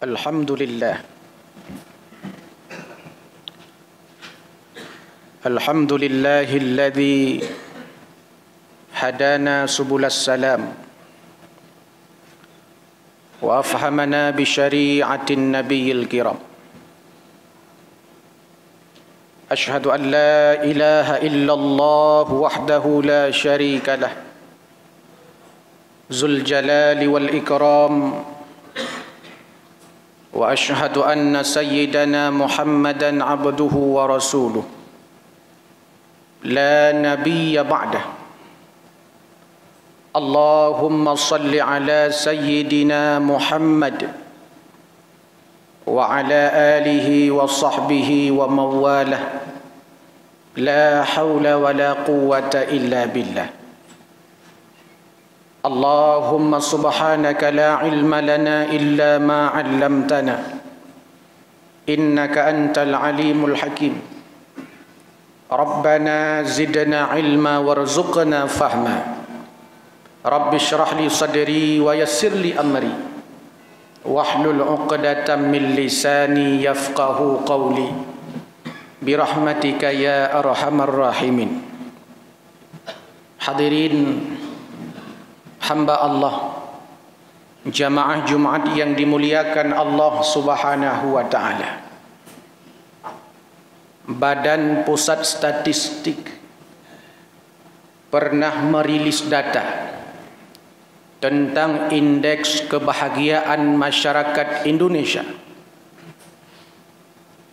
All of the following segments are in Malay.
Alhamdulillah. Alhamdulillahilladzi hadana subulas salam wa afhamana bi syari'atin nabiyil kiram. Ashhadu an la ilaha illallah wahdahu la syarika lah, Zul jalali wal ikram. Wa ashhadu anna sayyidana Muhammadan abduhu wa rasuluh, la nabiyya ba'dah. Allahumma salli ala sayyidina Muhammad wa ala alihi wa sahbihi wa mawalah, la hawla wa la quwwata illa billah. Allahumma subhanaka la ilma lana illa ma 'allamtana, innaka antal alimul hakim. Rabbana zidna ilma warzuqna fahma. Rabbi shrah li sadri wa yassir li amri wahlul 'uqdatam min lisani yafqahu qawli birahmatika ya arhamar rahimin. Hadirin hamba Allah, jamaah Jumat yang dimuliakan Allah Subhanahu wa taala. Badan Pusat Statistik pernah merilis data tentang indeks kebahagiaan masyarakat Indonesia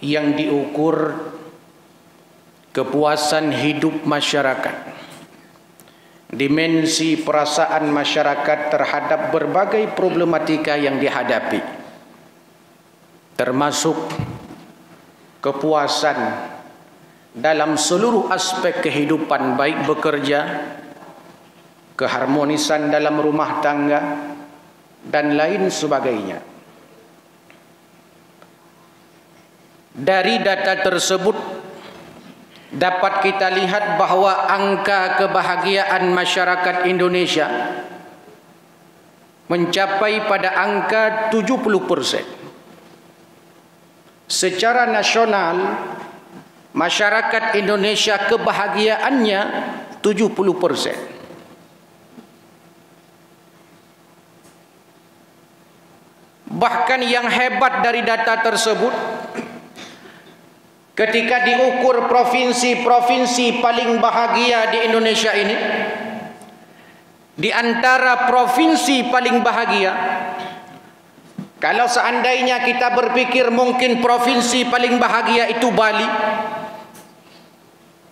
yang diukur kepuasan hidup masyarakat, dimensi perasaan masyarakat terhadap berbagai problematika yang dihadapi, termasuk kepuasan dalam seluruh aspek kehidupan, baik bekerja, keharmonisan dalam rumah tangga, dan lain sebagainya. Dari data tersebut dapat kita lihat bahwa angka kebahagiaan masyarakat Indonesia mencapai pada angka 70%. Secara nasional, masyarakat Indonesia kebahagiaannya 70%. Bahkan yang hebat dari data tersebut, ketika diukur provinsi-provinsi paling bahagia di Indonesia ini, di antara provinsi paling bahagia, kalau seandainya kita berpikir mungkin provinsi paling bahagia itu Bali,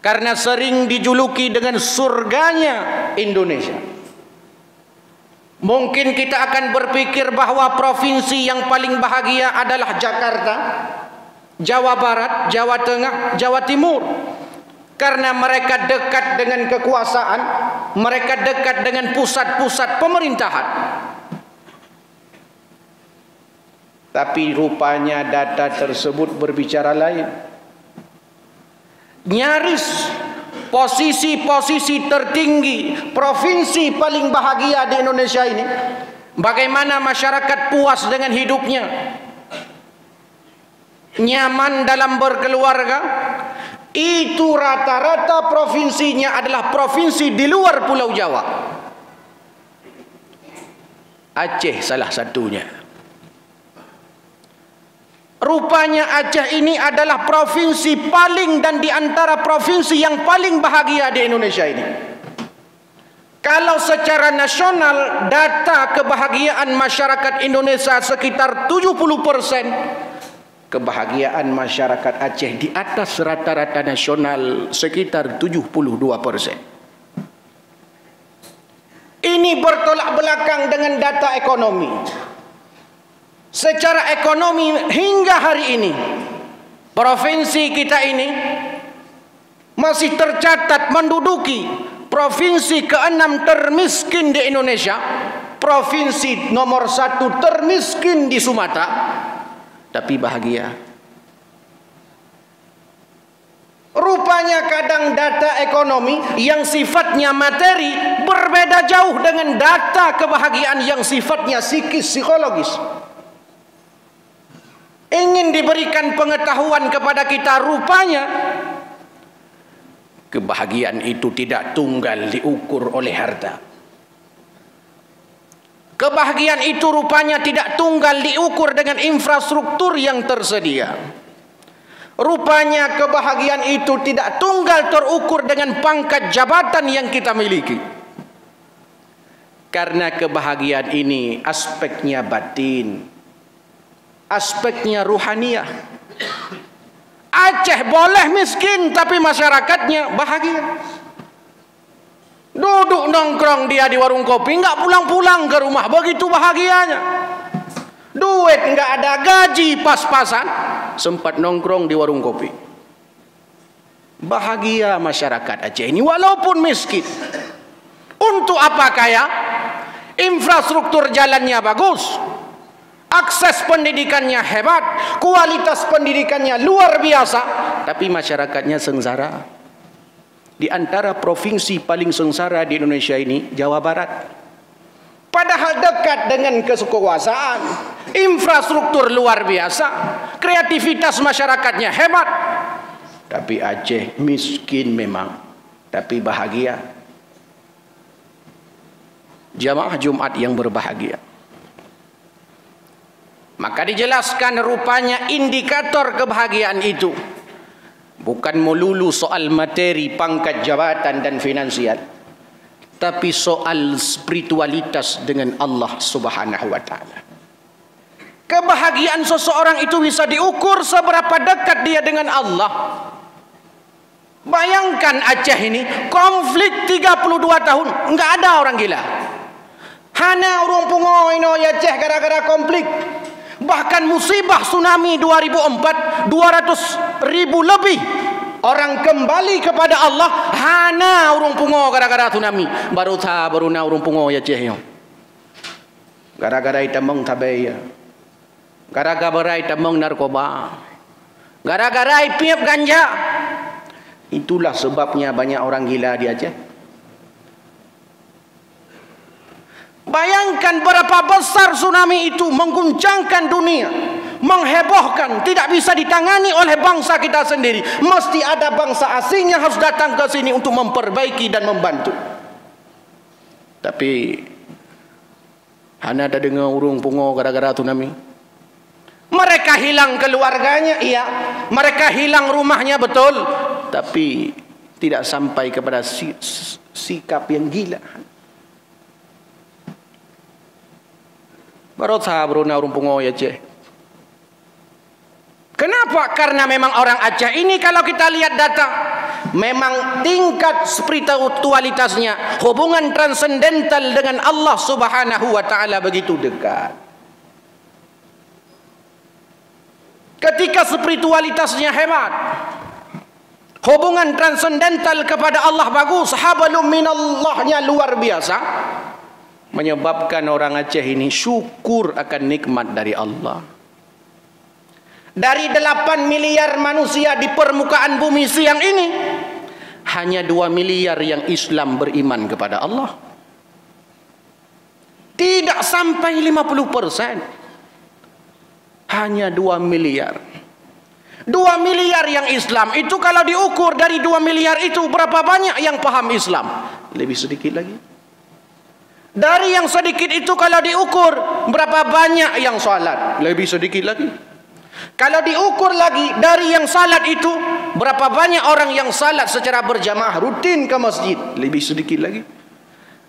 karena sering dijuluki dengan surganya Indonesia, mungkin kita akan berpikir bahwa provinsi yang paling bahagia adalah Jakarta, Jawa Barat, Jawa Tengah, Jawa Timur, karena mereka dekat dengan kekuasaan, mereka dekat dengan pusat-pusat pemerintahan. Tapi rupanya data tersebut berbicara lain. Nyaris posisi-posisi tertinggi provinsi paling bahagia di Indonesia ini, bagaimana masyarakat puas dengan hidupnya, nyaman dalam berkeluarga, itu rata-rata provinsinya adalah provinsi di luar Pulau Jawa. Aceh salah satunya. Rupanya Aceh ini adalah provinsi paling dan di antara provinsi yang paling bahagia di Indonesia ini. Kalau secara nasional data kebahagiaan masyarakat Indonesia sekitar 70%, kebahagiaan masyarakat Aceh di atas rata-rata nasional sekitar 72%. Ini bertolak belakang dengan data ekonomi. Secara ekonomi hingga hari ini, provinsi kita ini masih tercatat menduduki provinsi ke-6 termiskin di Indonesia, provinsi nomor 1 termiskin di Sumatera, tapi bahagia. Rupanya kadang data ekonomi yang sifatnya materi berbeda jauh dengan data kebahagiaan yang sifatnya psikis, psikologis. ingin diberikan pengetahuan kepada kita, rupanya kebahagiaan itu tidak tunggal diukur oleh harta. Kebahagiaan itu rupanya tidak tunggal diukur dengan infrastruktur yang tersedia. Rupanya kebahagiaan itu tidak tunggal terukur dengan pangkat jabatan yang kita miliki. Karena kebahagiaan ini aspeknya batin, aspeknya ruhaniyah. Aceh boleh miskin tapi masyarakatnya bahagia. Duduk nongkrong dia di warung kopi, nggak pulang-pulang ke rumah, begitu bahagianya. Duit nggak ada, gaji pas-pasan, sempat nongkrong di warung kopi. Bahagia masyarakat Aceh ini walaupun miskin. Untuk apa kaya? Infrastruktur jalannya bagus, akses pendidikannya hebat, kualitas pendidikannya luar biasa, tapi masyarakatnya sengsara. Di antara provinsi paling sengsara di Indonesia ini, Jawa Barat. Padahal dekat dengan kekuasaan, infrastruktur luar biasa, kreativitas masyarakatnya hebat. Tapi Aceh miskin memang, tapi bahagia. Jamaah Jumat yang berbahagia. Maka dijelaskan rupanya indikator kebahagiaan itu bukan melulu soal materi, pangkat jabatan dan finansial, tapi soal spiritualitas dengan Allah Subhanahu wa taala. Kebahagiaan seseorang itu bisa diukur seberapa dekat dia dengan Allah. Bayangkan Aceh ini konflik 32 tahun, enggak ada orang gila. Hana urung pungo ino Aceh gara-gara konflik. Bahkan musibah tsunami 2004, 200.000 lebih orang kembali kepada Allah. Hana urung pungo gara-gara tsunami. Baru na urung pungo Aceh yo. Gara-gara itamong tabaya. Gara-gara itamong narkoba. Gara-gara ipiap ganja. Itulah sebabnya banyak orang gila di Aceh. Bayangkan berapa besar tsunami itu mengguncangkan dunia, menghebohkan, tidak bisa ditangani oleh bangsa kita sendiri. Mesti ada bangsa asing yang harus datang ke sini untuk memperbaiki dan membantu. Tapi hana ada dengar urung pungo gara-gara tsunami. Mereka hilang keluarganya, iya. Mereka hilang rumahnya, betul. Tapi tidak sampai kepada sikap yang gila. Baru sahabruna urung pungo Aceh. Kenapa? Karena memang orang Aceh ini kalau kita lihat data, memang tingkat spiritualitasnya, hubungan transendental dengan Allah Subhanahu wa taala begitu dekat. Ketika spiritualitasnya hebat, hubungan transendental kepada Allah bagus, hablum minallahnya luar biasa, menyebabkan orang Aceh ini syukur akan nikmat dari Allah. Dari 8 miliar manusia di permukaan bumi siang ini, hanya 2 miliar yang Islam beriman kepada Allah. Tidak sampai 50%. Hanya 2 miliar. 2 miliar yang Islam. Itu kalau diukur dari 2 miliar itu, berapa banyak yang paham Islam? Lebih sedikit lagi. Dari yang sedikit itu kalau diukur, berapa banyak yang salat? Lebih sedikit lagi. Kalau diukur lagi dari yang salat itu, berapa banyak orang yang salat secara berjamaah rutin ke masjid? Lebih sedikit lagi.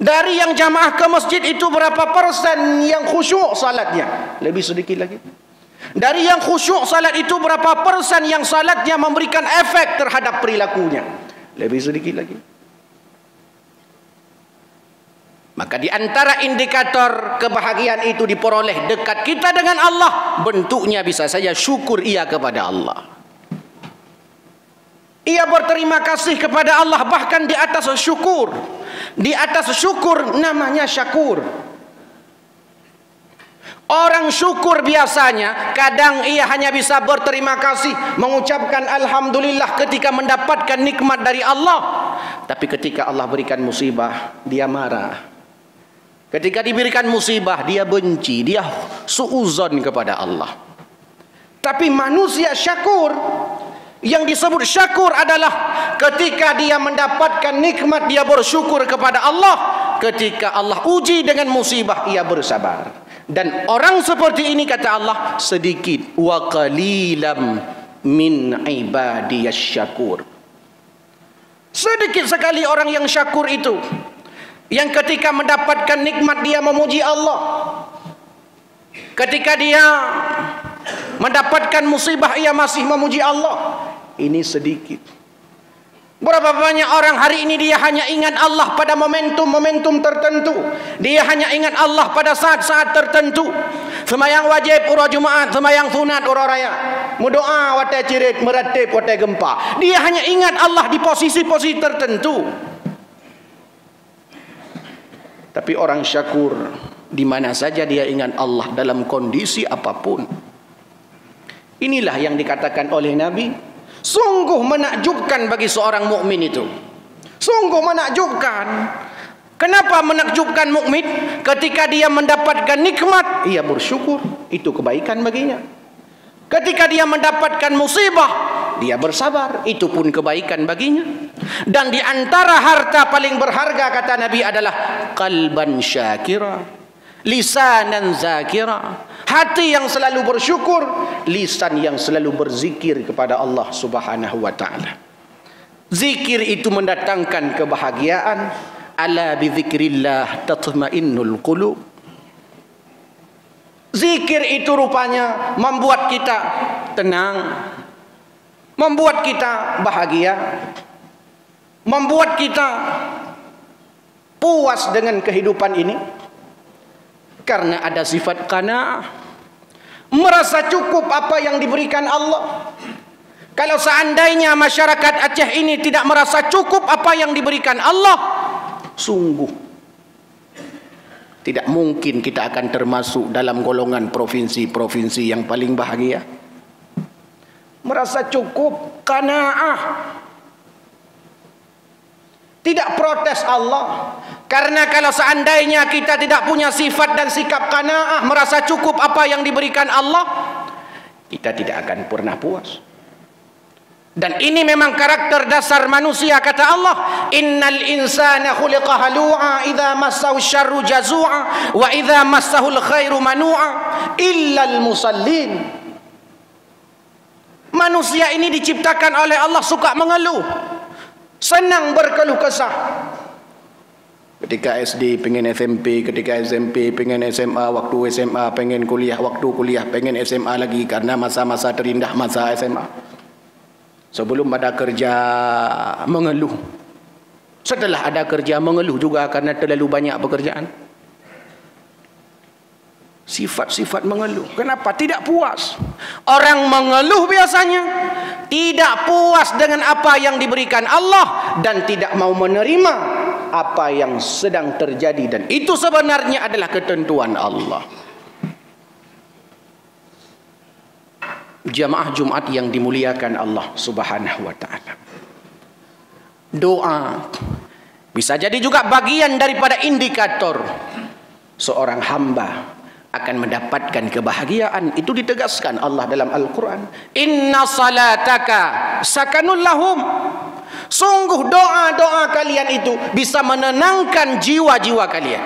Dari yang jamaah ke masjid itu, berapa persen yang khusyuk salatnya? Lebih sedikit lagi. Dari yang khusyuk salat itu, berapa persen yang salatnya memberikan efek terhadap perilakunya? Lebih sedikit lagi. Maka di antara indikator kebahagiaan itu diperoleh dekat kita dengan Allah, bentuknya bisa saja syukur ia kepada Allah. Ia berterima kasih kepada Allah bahkan di atas syukur. Di atas syukur namanya syakur. Orang syukur biasanya kadang ia hanya bisa berterima kasih, mengucapkan alhamdulillah ketika mendapatkan nikmat dari Allah. Tapi ketika Allah berikan musibah, dia marah. Ketika diberikan musibah, dia benci, dia suuzon kepada Allah. Tapi manusia syakur, yang disebut syakur adalah ketika dia mendapatkan nikmat dia bersyukur kepada Allah, ketika Allah uji dengan musibah ia bersabar. Dan orang seperti ini kata Allah sedikit, wa qalilam min ibadiyas syakur. Sedikit sekali orang yang syakur itu, yang ketika mendapatkan nikmat dia memuji Allah, ketika dia mendapatkan musibah ia masih memuji Allah. Ini sedikit. Berapa banyak orang hari ini dia hanya ingat Allah pada momentum-momentum tertentu. Dia hanya ingat Allah pada saat-saat tertentu. Semayang wajib ura Jumaat, semayang sunat ura raya. Mudoa watai cirit, meratib watai gempa. Dia hanya ingat Allah di posisi-posisi tertentu. Tapi orang syakur, di mana saja dia ingat Allah dalam kondisi apapun. Inilah yang dikatakan oleh Nabi, sungguh menakjubkan bagi seorang mukmin itu. Sungguh menakjubkan. Kenapa menakjubkan mukmin? Ketika dia mendapatkan nikmat, ia bersyukur, itu kebaikan baginya. Ketika dia mendapatkan musibah, dia bersabar, itu pun kebaikan baginya. Dan di antara harta paling berharga kata Nabi adalah qalban syakira, lisanan zakira, hati yang selalu bersyukur, lisan yang selalu berzikir kepada Allah Subhanahu wa taala. Zikir itu mendatangkan kebahagiaan. Ala bi dzikrillah tatma'innul qulub. Zikir itu rupanya membuat kita tenang, membuat kita bahagia, membuat kita puas dengan kehidupan ini. Karena ada sifat qanaah, merasa cukup apa yang diberikan Allah. Kalau seandainya masyarakat Aceh ini tidak merasa cukup apa yang diberikan Allah, sungguh tidak mungkin kita akan termasuk dalam golongan provinsi-provinsi yang paling bahagia. Merasa cukup, qanaah, tidak protes Allah. Karena kalau seandainya kita tidak punya sifat dan sikap qanaah, merasa cukup apa yang diberikan Allah, kita tidak akan pernah puas. Dan ini memang karakter dasar manusia kata Allah, innal insana khuliqa halu'a idza massahu syarru jazu'a wa idza massahu khairu manu'a illal musallin. Manusia ini diciptakan oleh Allah suka mengeluh, senang berkeluh kesah. Ketika SD pengen SMP, ketika SMP pengen SMA, waktu SMA pengen kuliah, waktu kuliah pengen SMA lagi, karena masa-masa terindah masa SMA. Sebelum ada kerja mengeluh, setelah ada kerja mengeluh juga karena terlalu banyak pekerjaan. Sifat-sifat mengeluh. Kenapa? Tidak puas. Orang mengeluh biasanya tidak puas dengan apa yang diberikan Allah dan tidak mau menerima apa yang sedang terjadi, dan itu sebenarnya adalah ketentuan Allah. Jamaah Jumat yang dimuliakan Allah Subhanahu wa taala. Doa bisa jadi juga bagian daripada indikator seorang hamba akan mendapatkan kebahagiaan. Itu ditegaskan Allah dalam Al-Quran. Inna salataka sakanul lahum. Sungguh doa-doa kalian itu bisa menenangkan jiwa-jiwa kalian.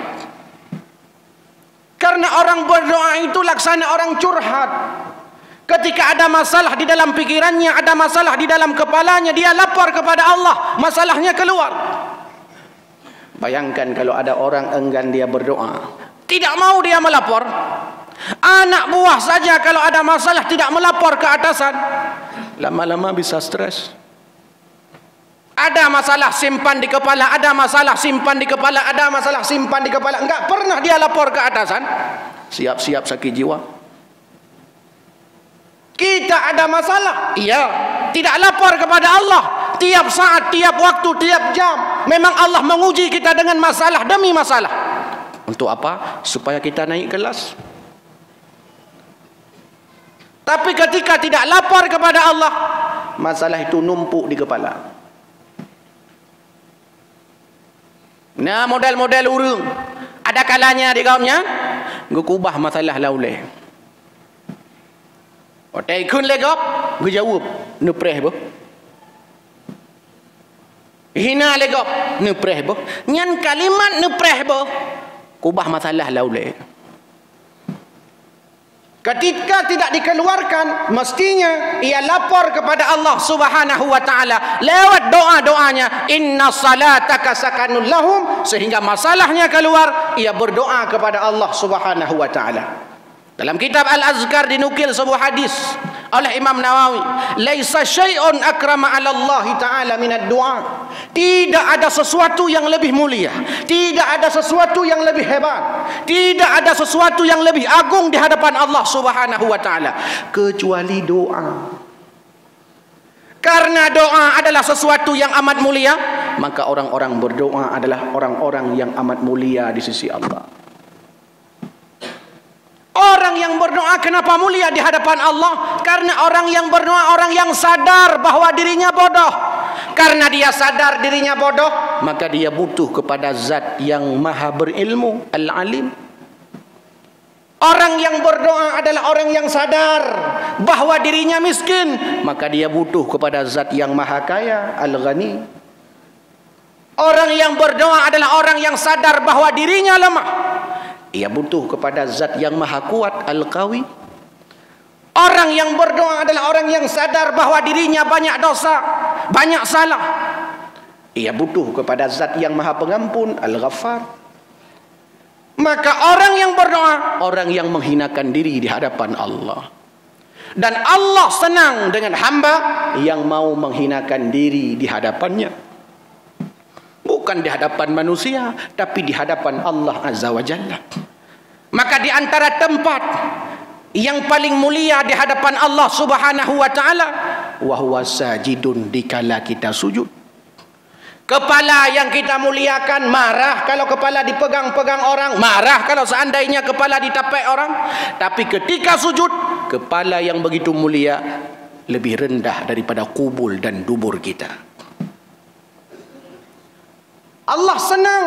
Karena orang berdoa itu laksana orang curhat. Ketika ada masalah di dalam pikirannya, ada masalah di dalam kepalanya, dia lapor kepada Allah, masalahnya keluar. Bayangkan kalau ada orang enggan dia berdoa, tidak mau dia melapor. Anak buah saja kalau ada masalah tidak melapor ke atasan, lama-lama bisa stres. Ada masalah simpan di kepala, ada masalah simpan di kepala, ada masalah simpan di kepala, enggak pernah dia lapor ke atasan. Siap-siap sakit jiwa. Kita ada masalah, iya, tidak lapor kepada Allah. Tiap saat, tiap waktu, tiap jam, memang Allah menguji kita dengan masalah demi masalah. Untuk apa? Supaya kita naik kelas. Tapi ketika tidak lapor kepada Allah, masalah itu numpuk di kepala. Nah, model-model urung ada kalanya di kaumnya ngukubah masalah lauleh. Otai kun legop, gue jawab, nupreh boh. Hina legop, nupreh boh. Nyan kalimat nupreh boh. Kubah masalah lauleh. Ketika tidak dikeluarkan, mestinya ia lapor kepada Allah Subhanahu wa taala lewat doa-doanya, inna salataka sakanul lahum, sehingga masalahnya keluar, ia berdoa kepada Allah Subhanahu wa taala. Dalam kitab Al-Azkar dinukil sebuah hadis oleh Imam Nawawi, laisa syai'un akrama 'ala Allah taala minad du'a. Tidak ada sesuatu yang lebih mulia, tidak ada sesuatu yang lebih hebat, tidak ada sesuatu yang lebih agung di hadapan Allah Subhanahu wa taala kecuali doa. Karena doa adalah sesuatu yang amat mulia, maka orang-orang berdoa adalah orang-orang yang amat mulia di sisi Allah. Orang yang berdoa kenapa mulia di hadapan Allah? Karena orang yang berdoa orang yang sadar bahwa dirinya bodoh. Karena dia sadar dirinya bodoh, maka dia butuh kepada zat yang maha berilmu, Al-Alim. Orang yang berdoa adalah orang yang sadar bahwa dirinya miskin, maka dia butuh kepada zat yang maha kaya, Al-Ghani. Orang yang berdoa adalah orang yang sadar bahwa dirinya lemah, ia butuh kepada zat yang maha kuat, Al-Qawi. Orang yang berdoa adalah orang yang sadar bahwa dirinya banyak dosa, banyak salah, ia butuh kepada zat yang maha pengampun, Al-Ghaffar. Maka orang yang berdoa, orang yang menghinakan diri di hadapan Allah. Dan Allah senang dengan hamba yang mau menghinakan diri di hadapannya. Bukan di hadapan manusia, tapi di hadapan Allah Azza wa Jalla. Maka di antara tempat yang paling mulia di hadapan Allah Subhanahu wa taala, wa huwa sajidun, dikala kita sujud. Kepala yang kita muliakan marah kalau kepala dipegang-pegang orang, marah kalau seandainya kepala ditapek orang. Tapi ketika sujud, kepala yang begitu mulia lebih rendah daripada kubul dan dubur kita. Allah senang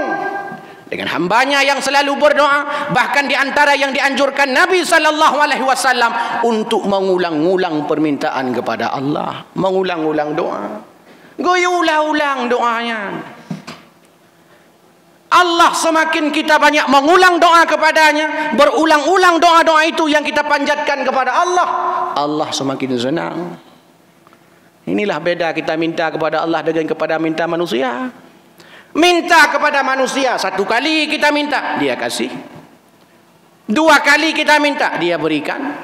dengan hambanya yang selalu berdoa. Bahkan di antara yang dianjurkan Nabi SAW untuk mengulang-ulang permintaan kepada Allah, mengulang-ulang doa. Ulang-ulang doanya. Allah semakin kita banyak mengulang doa kepadanya, berulang-ulang doa-doa itu yang kita panjatkan kepada Allah, Allah semakin senang. Inilah beda kita minta kepada Allah dengan kepada minta manusia. Minta kepada manusia, satu kali kita minta, dia kasih. Dua kali kita minta, dia berikan.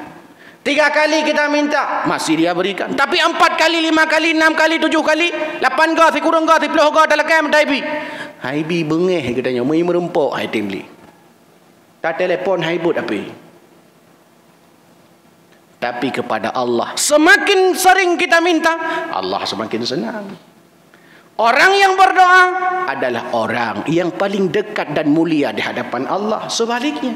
Tiga kali kita minta, masih dia berikan. Tapi 4 kali, 5 kali, 6 kali, 7 kali, 8 kali, kurang kali, 10 kali, dalam kem, daibi. Haibi bengeh katanya, mai merempok hai timli. Tak telefon haibut api. Tapi kepada Allah, semakin sering kita minta, Allah semakin senang. Orang yang berdoa adalah orang yang paling dekat dan mulia di hadapan Allah. Sebaliknya,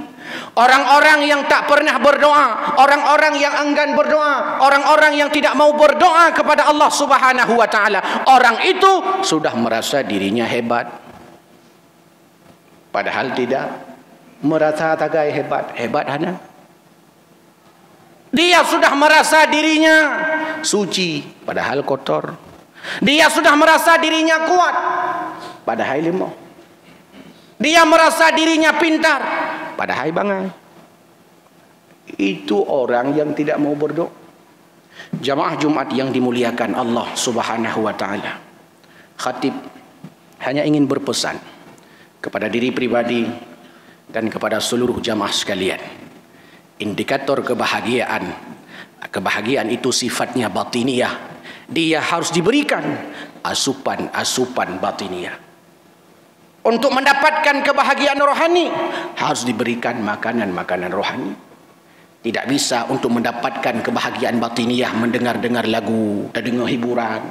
orang-orang yang tak pernah berdoa, orang-orang yang enggan berdoa, orang-orang yang tidak mau berdoa kepada Allah Subhanahu wa taala, orang itu sudah merasa dirinya hebat. Padahal tidak. Merasa tagai hebat, hebat hana. Dia sudah merasa dirinya suci, padahal kotor. Dia sudah merasa dirinya kuat, padahal lemah. Dia merasa dirinya pintar, padahal bangai. Itu orang yang tidak mau berdoa. Jamaah Jumat yang dimuliakan Allah Subhanahu wa taala, khatib hanya ingin berpesan kepada diri pribadi dan kepada seluruh jamaah sekalian. Indikator kebahagiaan itu sifatnya batiniyah. Dia harus diberikan asupan-asupan batiniah. Untuk mendapatkan kebahagiaan rohani, harus diberikan makanan-makanan rohani. Tidak bisa untuk mendapatkan kebahagiaan batiniah mendengar-dengar lagu dan dengar hiburan.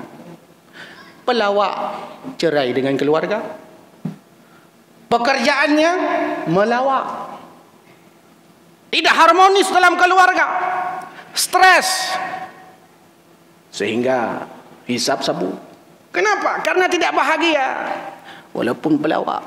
Pelawak, cerai dengan keluarga. Pekerjaannya melawak. Tidak harmonis dalam keluarga. Stres. Sehingga hisab sabu. Kenapa? Karena tidak bahagia. Walaupun pelawak.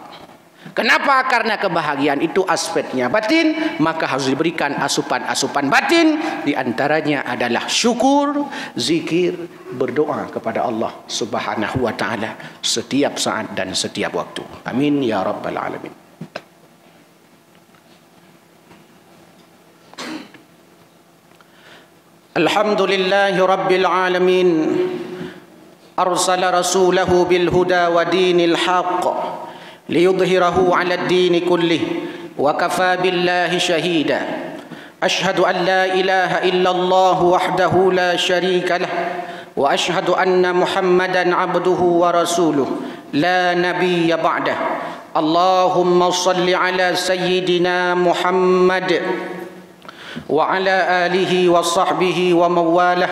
Kenapa? Karena kebahagiaan itu aspeknya batin, maka harus diberikan asupan-asupan batin. Di antaranya adalah syukur, zikir, berdoa kepada Allah Subhanahu wa taala setiap saat dan setiap waktu. Amin ya rabbal alamin. Alhamdulillahi rabbil alamin. Arsala rasulahu bil huda wa dinil haqq liyudhhirahu 'ala ad-din kullih wa kafa billahi shahida. Ashhadu an la ilaha illallah wahdahu la sharika lah wa ashhadu anna Muhammadan 'abduhu wa rasuluh la nabiyya ba'dah. Allahumma shalli 'ala sayyidina Muhammad wa 'ala alihi wa sahbihi wa mawalah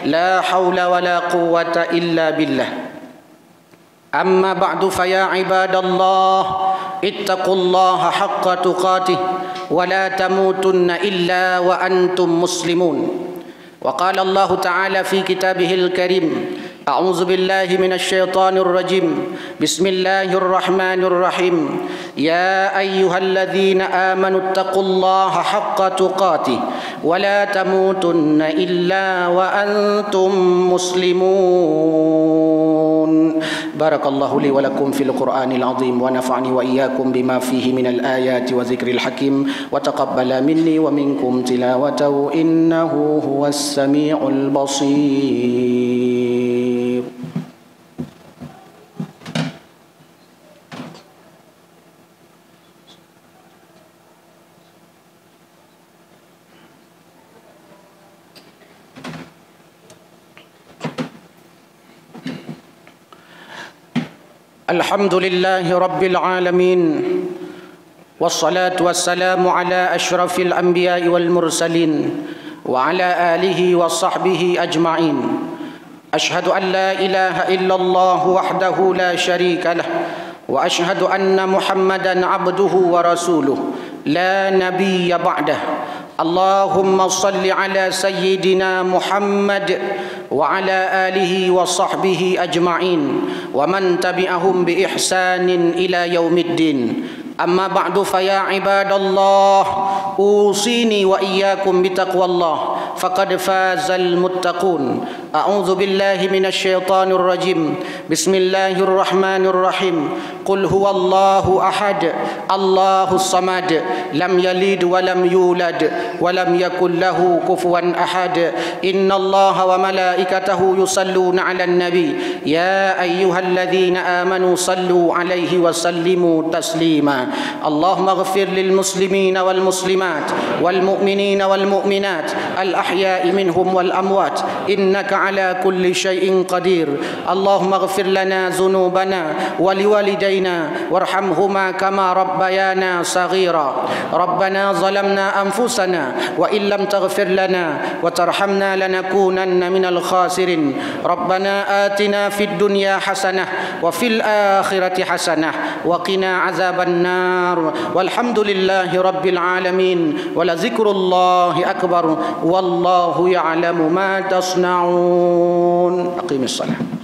la haula wa la quwwata illa billah. أما بعد فيا عباد الله اتقوا الله حق تقاته ولا تموتن إلا وأنتم مسلمون. وقال الله تعالى في كتابه الكريم أعوذ بالله من الشيطان الرجيم بسم الله الرحمن الرحيم يا أيها الذين آمنوا اتقوا الله حق تقاته ولا تموتن إلا وأنتم مسلمون. بارك الله لي ولكم في القرآن العظيم ونفعني وإياكم بما فيه من الآيات وذكر الحكيم وتقبل مني ومنكم تلاوته إنه هو السميع البصير. الحمد لله رب العالمين والصلاة والسلام على أشرف الأنبياء والمرسلين وعلى آله وصحبه أجمعين. أشهد أن لا إله إلا الله وحده لا شريك له وأشهد أن محمدا عبده ورسوله لا نبي بعده. اللهم صل على سيدنا محمد وعلى آله وصحبه أجمعين ومن تبعهم بإحسان إلى يوم الدين. أما بعد فيا عباد الله أوصيني وإياكم بتقوى الله فقد فاز المتقون. أعوذ بالله من الشيطان الرجيم بسم الله الرحمن الرحيم قل هو الله أحد الله الصمد لم يلد ولم يولد ولم يكن له كفوا أحد إن الله وملائكته يصلون على النبي يا أيها الذين آمنوا صلوا عليه وسلموا تسليما. اللهم اغفر للمسلمين والمسلمات والمؤمنين والمؤمنات الأحياء منهم والأموات إنك على كل شيء قدير. اللهم اغفر لنا ذنوبنا ولوالدينا وارحمهما كما ربيانا صغيرا. ربنا ظلمنا أنفسنا وإن لم تغفر لنا وترحمنا لنكونن من الخاسرين. ربنا آتنا في الدنيا حسنة وفي الآخرة حسنة وقنا عذاب النار. والحمد لله رب العالمين ولذكر الله أكبر والله يعلم ما تصنعون. أقيم الصلاة.